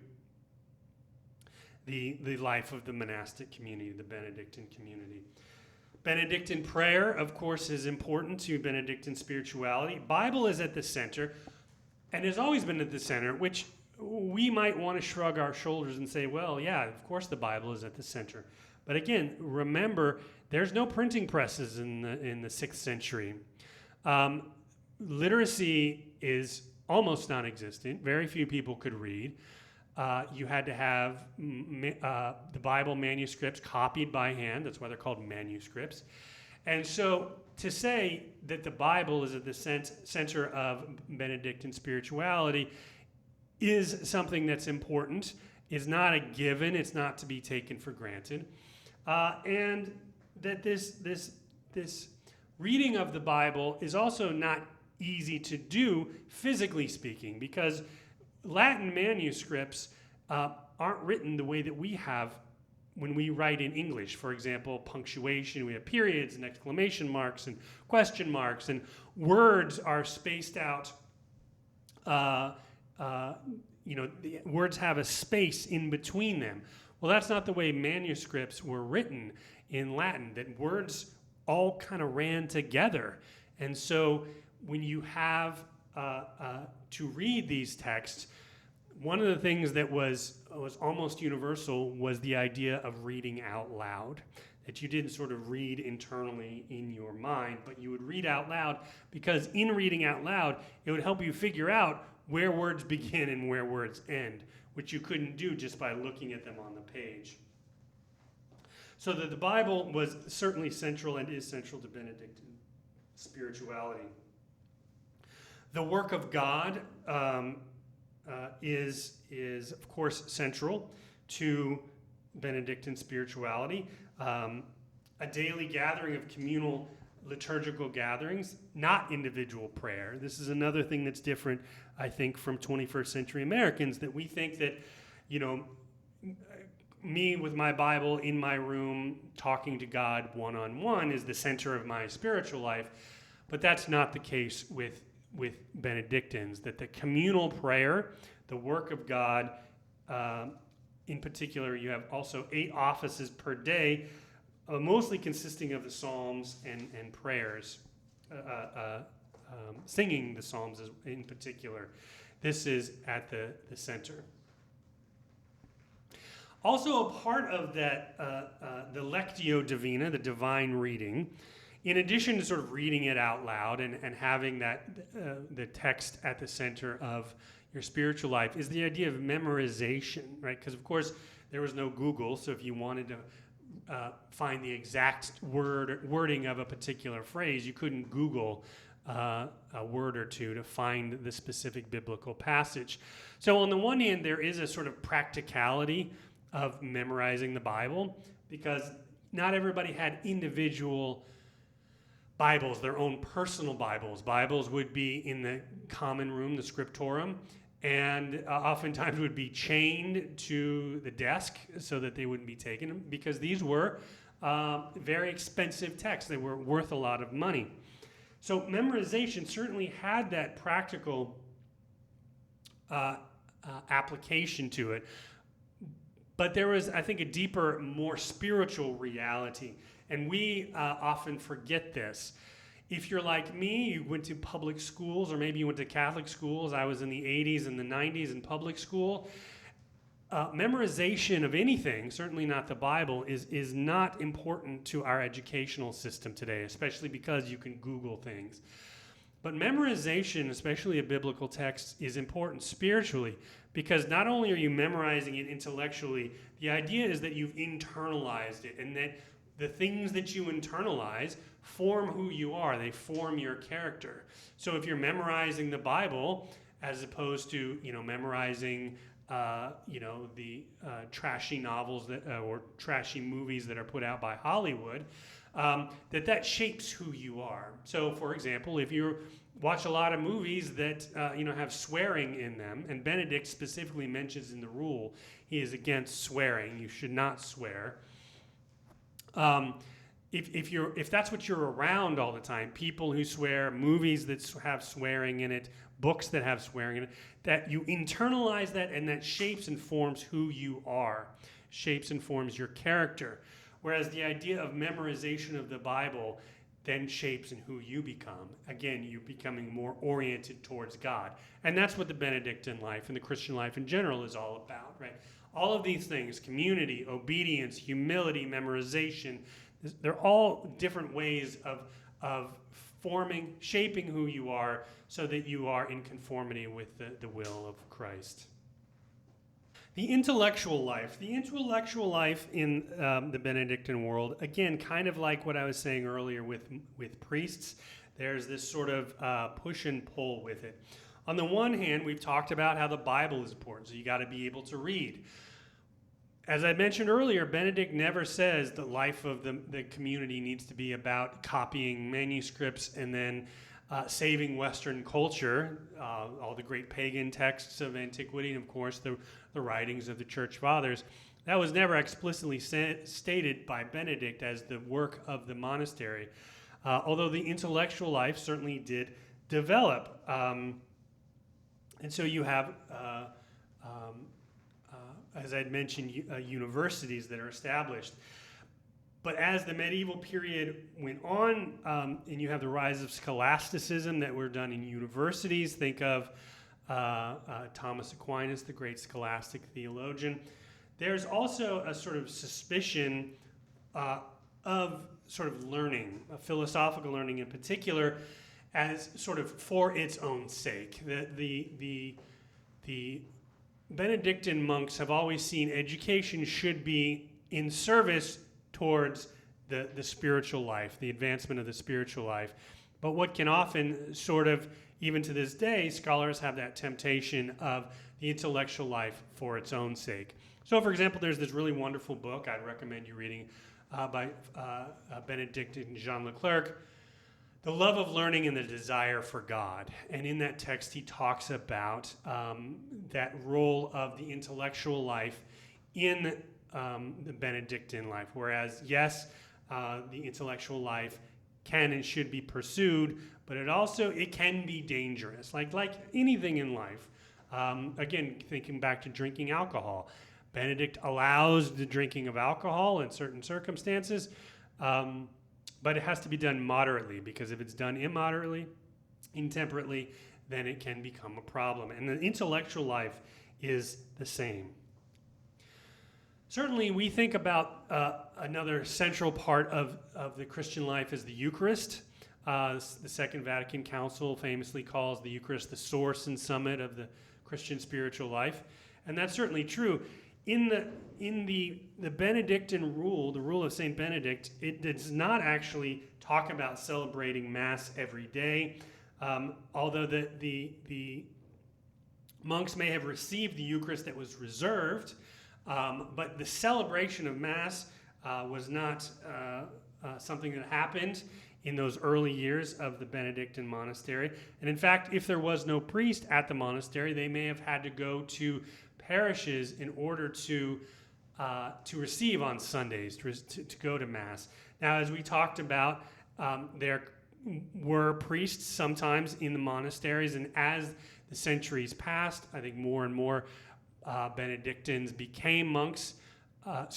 the life of the monastic community, the Benedictine community. Benedictine prayer, of course, is important to Benedictine spirituality. Bible is at the center, and has always been at the center, which we might want to shrug our shoulders and say, well, yeah, of course the Bible is at the center. But again, remember, there's no printing presses in the 6th century. Literacy is almost non-existent. Very few people could read. You had to have the Bible manuscripts copied by hand. That's why they're called manuscripts. And so to say that the Bible is at the center of Benedictine spirituality is something that's important, is not a given, it's not to be taken for granted. And that this reading of the Bible is also not easy to do, physically speaking, because Latin manuscripts aren't written the way that we have when we write in English. For example, punctuation, we have periods and exclamation marks and question marks, and words are spaced out. The words have a space in between them. Well, that's not the way manuscripts were written in Latin, that words all kind of ran together. And so when you have to read these texts, one of the things that was almost universal was the idea of reading out loud, that you didn't sort of read internally in your mind, but you would read out loud, because in reading out loud, it would help you figure out where words begin and where words end, which you couldn't do just by looking at them on the page. So that the Bible was certainly central and is central to Benedictine spirituality. The work of God is of course central to Benedictine spirituality. A daily gathering of communal liturgical gatherings, not individual prayer. This is another thing that's different, I think, from 21st century Americans, that we think that, me with my Bible in my room talking to God one-on-one is the center of my spiritual life. But that's not the case with Benedictines, that the communal prayer, the work of God, in particular, you have also 8 offices per day, mostly consisting of the Psalms and prayers, singing the Psalms in particular. This is at the center. Also a part of that, the Lectio Divina, the divine reading, in addition to sort of reading it out loud and having that the text at the center of your spiritual life, is the idea of memorization, right? Because of course there was no Google, so if you wanted to find the exact wording of a particular phrase, you couldn't Google a word or two to find the specific biblical passage. So on the one hand, there is a sort of practicality of memorizing the Bible, because not everybody had individual Bibles, their own personal Bibles. Bibles would be in the common room, the scriptorum, and oftentimes would be chained to the desk so that they wouldn't be taken, because these were very expensive texts. They were worth a lot of money. So memorization certainly had that practical application to it. But there was, I think, a deeper, more spiritual reality. And we often forget this. If you're like me, you went to public schools, or maybe you went to Catholic schools. I was in the 80s and the 90s in public school. Memorization of anything, certainly not the Bible, is not important to our educational system today, especially because you can Google things. But memorization, especially of biblical texts, is important spiritually, because not only are you memorizing it intellectually, the idea is that you've internalized it, and that the things that you internalize form who you are. They form your character. So if you're memorizing the Bible, as opposed to memorizing the trashy novels or trashy movies that are put out by Hollywood, that shapes who you are. So, for example, if you watch a lot of movies that have swearing in them, and Benedict specifically mentions in the rule he is against swearing. You should not swear. If that's what you're around all the time, people who swear, movies that have swearing in it, books that have swearing in it, that you internalize that, and that shapes and forms who you are, shapes and forms your character. Whereas the idea of memorization of the Bible then shapes in who you become. Again, you becoming more oriented towards God. And that's what the Benedictine life and the Christian life in general is all about, right? All of these things, community, obedience, humility, memorization, they're all different ways of forming, shaping who you are so that you are in conformity with the will of Christ. The intellectual life in the Benedictine world, again, kind of like what I was saying earlier with priests, there's this sort of push and pull with it. On the one hand, we've talked about how the Bible is important, so you got to be able to read. As I mentioned earlier, Benedict never says the life of the community needs to be about copying manuscripts and then saving Western culture, all the great pagan texts of antiquity, and of course the writings of the Church Fathers. That was never explicitly stated by Benedict as the work of the monastery, although the intellectual life certainly did develop. And so you have, as I'd mentioned, universities that are established. But as the medieval period went on, and you have the rise of scholasticism that were done in universities, think of Thomas Aquinas, the great scholastic theologian. There's also a sort of suspicion of sort of learning, philosophical learning in particular, as sort of for its own sake. The Benedictine monks have always seen education should be in service towards the spiritual life, the advancement of the spiritual life. But what can often sort of, even to this day, scholars have that temptation of the intellectual life for its own sake. So, for example, there's this really wonderful book I'd recommend you reading by Benedict and Jean Leclerc, The Love of Learning and the Desire for God. And in that text, he talks about that role of the intellectual life in the Benedictine life. Whereas, yes, the intellectual life can and should be pursued, but it can be dangerous, like anything in life. Again, thinking back to drinking alcohol, Benedict allows the drinking of alcohol in certain circumstances, but it has to be done moderately, because if it's done immoderately, intemperately, then it can become a problem. And the intellectual life is the same. Certainly, we think about another central part of the Christian life is the Eucharist. The Second Vatican Council famously calls the Eucharist the source and summit of the Christian spiritual life, and that's certainly true. In the Benedictine rule, the rule of Saint Benedict, it does not actually talk about celebrating Mass every day, although the monks may have received the Eucharist that was reserved. But the celebration of Mass was not something that happened in those early years of the Benedictine monastery. And in fact, if there was no priest at the monastery, they may have had to go to parishes in order to receive on Sundays, to go to Mass. Now, as we talked about, there were priests sometimes in the monasteries, and as the centuries passed, I think more and more Benedictines became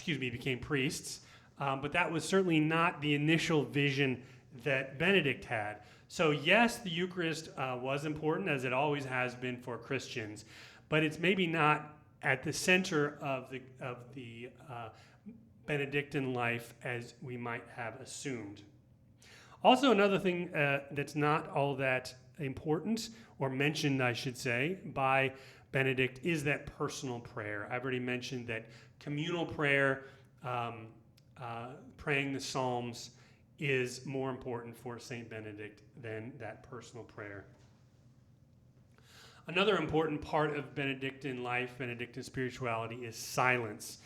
became priests, but that was certainly not the initial vision that Benedict had. So yes, the Eucharist was important, as it always has been for Christians, but it's maybe not at the center of the Benedictine life as we might have assumed. Also, another thing that's not all that important, or mentioned, I should say, by Benedict is that personal prayer. I've already mentioned that communal prayer, praying the Psalms, is more important for St. Benedict than that personal prayer. Another important part of Benedictine life, Benedictine spirituality, is silence.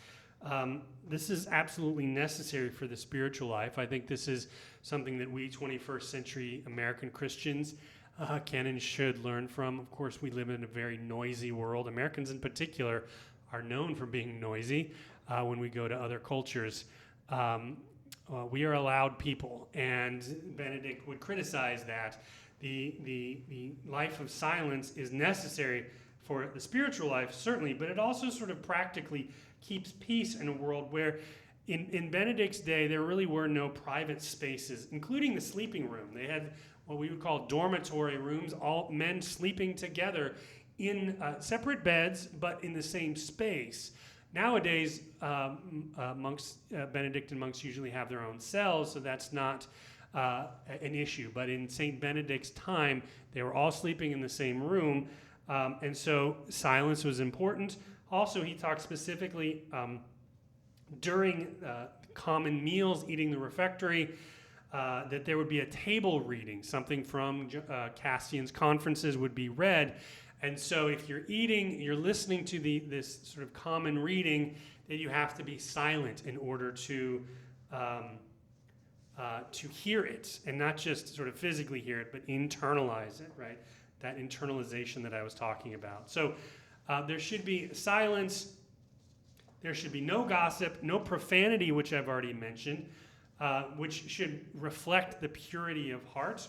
This is absolutely necessary for the spiritual life. I think this is something that we 21st century American Christians can and should learn from. Of course, we live in a very noisy world. Americans in particular are known for being noisy when we go to other cultures. We are a loud people, and Benedict would criticize that. The life of silence is necessary for the spiritual life, certainly, but it also sort of practically keeps peace in a world where in Benedict's day, there really were no private spaces, including the sleeping room. They had what we would call dormitory rooms, all men sleeping together in separate beds, but in the same space. Nowadays, Benedictine monks usually have their own cells, so that's not an issue. But in St. Benedict's time, they were all sleeping in the same room, and so silence was important. Also, he talked specifically during common meals, eating the refectory, that there would be a table reading. Something from Cassian's conferences would be read. And so if you're eating, you're listening to this sort of common reading, that you have to be silent in order to hear it, and not just sort of physically hear it, but internalize it, right? That internalization that I was talking about. So there should be silence. There should be no gossip, no profanity, which I've already mentioned, which should reflect the purity of heart.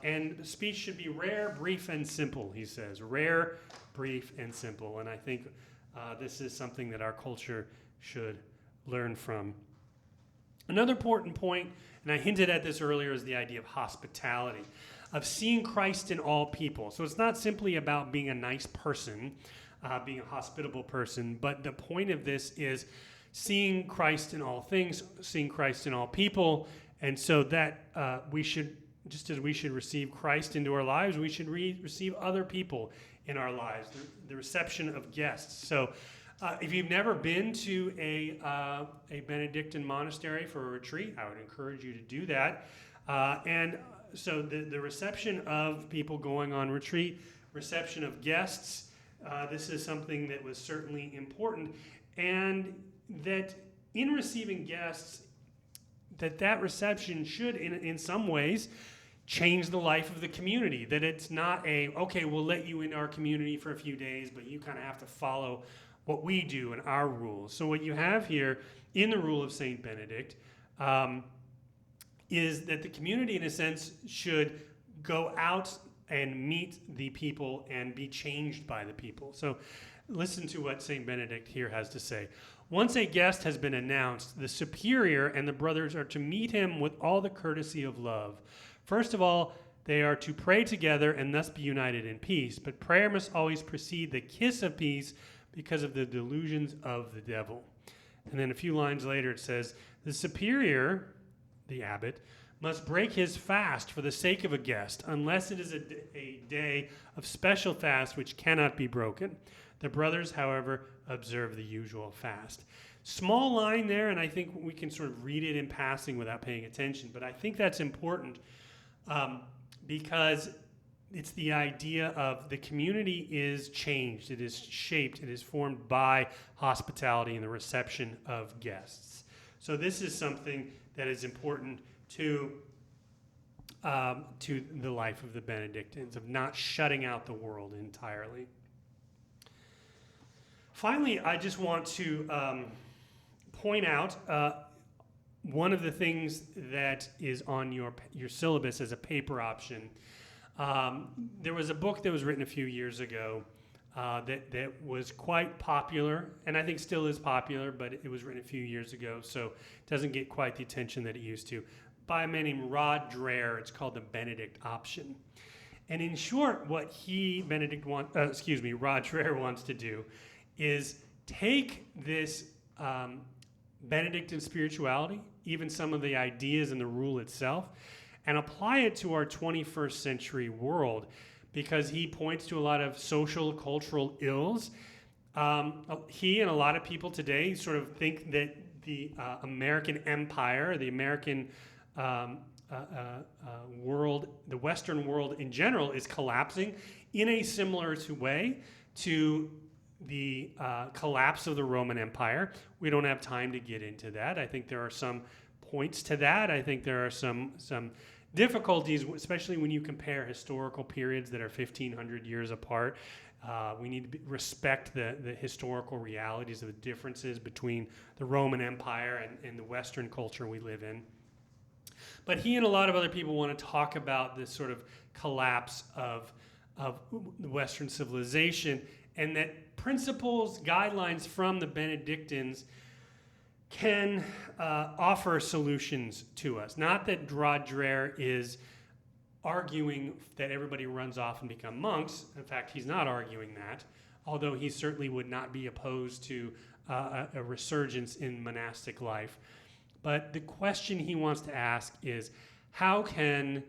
And speech should be rare, brief, and simple, he says. Rare, brief, and simple. And I think this is something that our culture should learn from. Another important point, and I hinted at this earlier, is the idea of hospitality, of seeing Christ in all people. So it's not simply about being a nice person, being a hospitable person, but the point of this is seeing Christ in all things, seeing Christ in all people, and so that we should, just as we should receive Christ into our lives, we should receive other people in our lives, the reception of guests. So if you've never been to a Benedictine monastery for a retreat, I would encourage you to do that. And so the reception of people going on retreat, reception of guests, this is something that was certainly important. And that in receiving guests, that reception should, in some ways, change the life of the community. That it's not okay, we'll let you in our community for a few days, but you kind of have to follow what we do and our rules. So what you have here in the rule of St. Benedict is that the community, in a sense, should go out and meet the people and be changed by the people. So listen to what St. Benedict here has to say. Once a guest has been announced, the superior and the brothers are to meet him with all the courtesy of love. First of all, they are to pray together and thus be united in peace. But prayer must always precede the kiss of peace because of the delusions of the devil. And then a few lines later it says, the superior, the abbot, must break his fast for the sake of a guest, unless it is a day of special fast which cannot be broken. The brothers, however, observe the usual fast. Small line there, and I think we can sort of read it in passing without paying attention, but I think that's important because it's the idea of the community is changed, it is shaped, it is formed by hospitality and the reception of guests. So this is something that is important to the life of the Benedictines, of not shutting out the world entirely. Finally, I just want to point out one of the things that is on your syllabus as a paper option. There was a book that was written a few years ago that was quite popular, and I think still is popular, but it was written a few years ago, so it doesn't get quite the attention that it used to. by a man named Rod Dreher. It's called the Benedict option. And in short, what Rod Dreher wants to do is take this Benedictine spirituality, even some of the ideas and the rule itself, and apply it to our 21st century world, because he points to a lot of social, cultural ills. He and a lot of people today sort of think that the American empire, the American world, the Western world in general, is collapsing in a similar way to the collapse of the Roman Empire. We don't have time to get into that. I think there are some points to that. I think there are some difficulties, especially when you compare historical periods that are 1,500 years apart. We need to respect the historical realities of the differences between the Roman Empire and the Western culture we live in. But he and a lot of other people want to talk about this sort of collapse of the Western civilization, and that principles, guidelines from the Benedictines can offer solutions to us. Not that Rod Dreher is arguing that everybody runs off and become monks. In fact, he's not arguing that, although he certainly would not be opposed to a resurgence in monastic life. But the question he wants to ask is, how can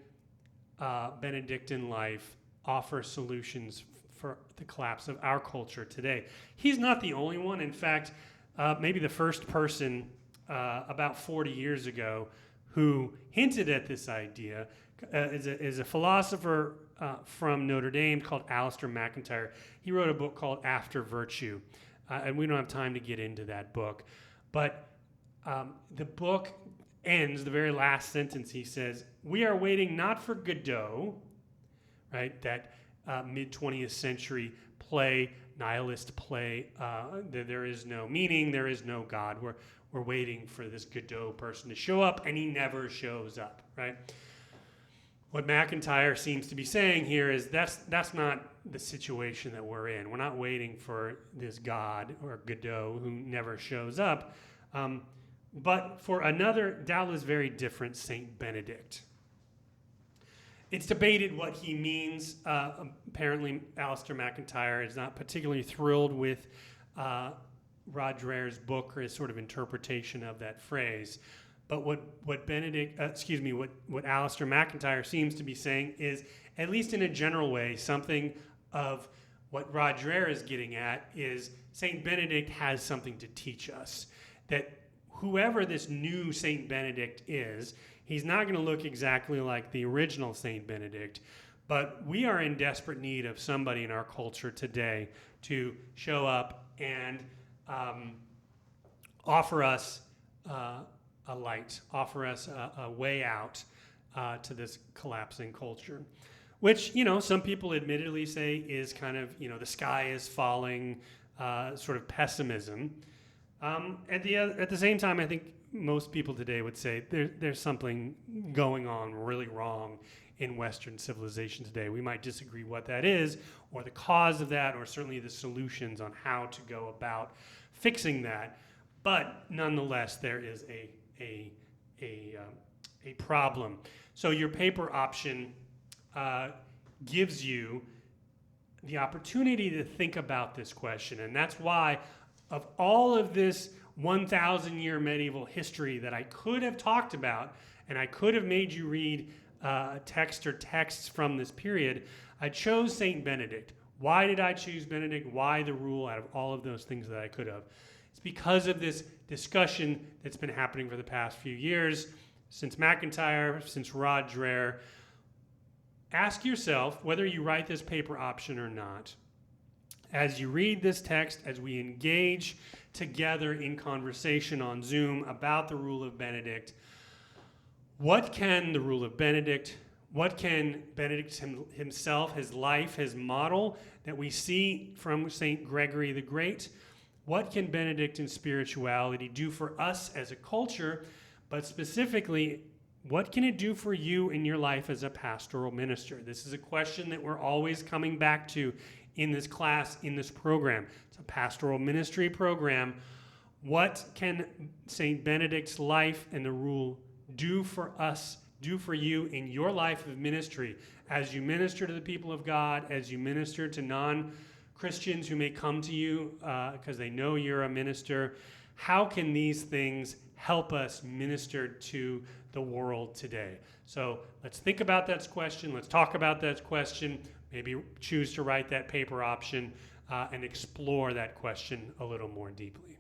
Benedictine life offer solutions for the collapse of our culture today? He's not the only one. In fact, maybe the first person about 40 years ago who hinted at this idea is a philosopher from Notre Dame called Alistair MacIntyre. He wrote a book called After Virtue, and we don't have time to get into that book. But the book ends, the very last sentence, he says, "We are waiting not for Godot," right, that mid-20th century play, nihilist play, there is no meaning, there is no God. We're waiting for this Godot person to show up, and he never shows up, right? What MacIntyre seems to be saying here is that's not the situation that we're in. We're not waiting for this God or Godot who never shows up, but for another, doubtless very different Saint Benedict. It's debated what he means. Apparently, Alistair MacIntyre is not particularly thrilled with Rod Dreher's book or his sort of interpretation of that phrase. But what Alistair MacIntyre seems to be saying is, at least in a general way, something of what Rod Dreher is getting at is Saint Benedict has something to teach us. That whoever this new Saint Benedict is, he's not going to look exactly like the original Saint Benedict, but we are in desperate need of somebody in our culture today to show up and offer us a light, offer us a way out to this collapsing culture, which, some people admittedly say is kind of, the sky is falling, sort of pessimism. At the same time, I think most people today would say there's something going on really wrong in Western civilization today. We might disagree what that is, or the cause of that, or certainly the solutions on how to go about fixing that. But nonetheless, there is a problem. So your paper option gives you the opportunity to think about this question, and that's why, of all of this 1,000-year medieval history that I could have talked about, and I could have made you read text or texts from this period, I chose Saint Benedict. Why did I choose Benedict? Why the rule out of all of those things that I could have? It's because of this discussion that's been happening for the past few years, since MacIntyre, since Rod Dreher. Ask yourself whether you write this paper option or not. As you read this text, as we engage together in conversation on Zoom about the rule of Benedict, what can the rule of Benedict, what can Benedict himself, his life, his model that we see from St. Gregory the Great, what can Benedictine spirituality do for us as a culture, but specifically, what can it do for you in your life as a pastoral minister? This is a question that we're always coming back to in this class, in this program. It's a pastoral ministry program. What can St. Benedict's life and the rule do for us, do for you in your life of ministry as you minister to the people of God, as you minister to non-Christians who may come to you because they know you're a minister. How can these things help us minister to the world today? So let's think about that question. Let's talk about that question. Maybe choose to write that paper option and explore that question a little more deeply.